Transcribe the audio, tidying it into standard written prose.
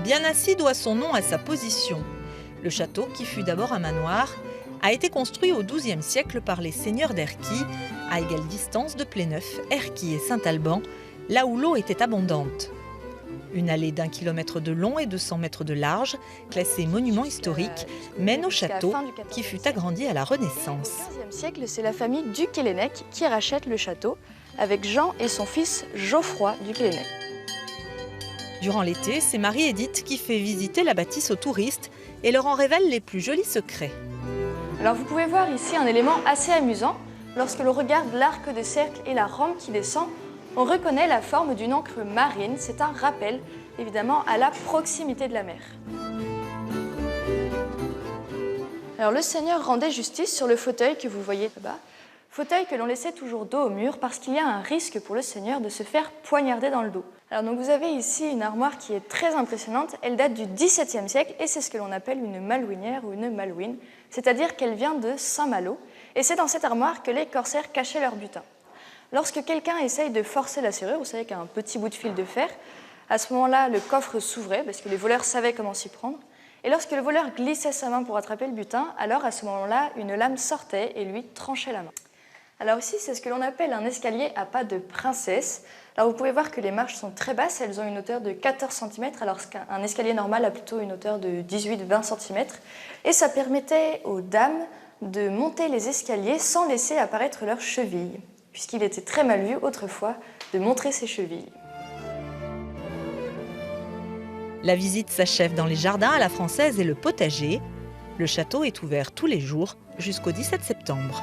Bien assis doit son nom à sa position. Le château, qui fut d'abord un manoir, a été construit au XIIe siècle par les seigneurs d'Erquy, à égale distance de Pléneuf, Erquy et Saint-Alban, là où l'eau était abondante. Une allée d'1 kilomètre de long et de 100 mètres de large, classée monument historique, mène au château qui fut agrandi à la Renaissance. Au XVe siècle, c'est la famille du Quélénec qui rachète le château avec Jean et son fils Geoffroy du Quélénec. Durant l'été, c'est Marie-Édith qui fait visiter la bâtisse aux touristes et leur en révèle les plus jolis secrets. Alors vous pouvez voir ici un élément assez amusant. Lorsque l'on regarde l'arc de cercle et la rampe qui descend, on reconnaît la forme d'une ancre marine. C'est un rappel, évidemment, à la proximité de la mer. Alors le Seigneur rendait justice sur le fauteuil que vous voyez là-bas. Fauteuil que l'on laissait toujours dos au mur parce qu'il y a un risque pour le Seigneur de se faire poignarder dans le dos. Alors donc vous avez ici une armoire qui est très impressionnante. Elle date du XVIIe siècle et c'est ce que l'on appelle une malouinière ou une malouine, c'est-à-dire qu'elle vient de Saint-Malo. Et c'est dans cette armoire que les corsaires cachaient leur butin. Lorsque quelqu'un essaye de forcer la serrure, vous savez qu'il y a un petit bout de fil de fer, à ce moment-là, le coffre s'ouvrait parce que les voleurs savaient comment s'y prendre. Et lorsque le voleur glissait sa main pour attraper le butin, alors à ce moment-là, une lame sortait et lui tranchait la main. Alors ici, c'est ce que l'on appelle un escalier à pas de princesse. Alors vous pouvez voir que les marches sont très basses, elles ont une hauteur de 14 cm, alors qu'un escalier normal a plutôt une hauteur de 18-20 cm. Et ça permettait aux dames de monter les escaliers sans laisser apparaître leurs chevilles, puisqu'il était très mal vu autrefois de montrer ses chevilles. La visite s'achève dans les jardins à la française et le potager. Le château est ouvert tous les jours jusqu'au 17 septembre.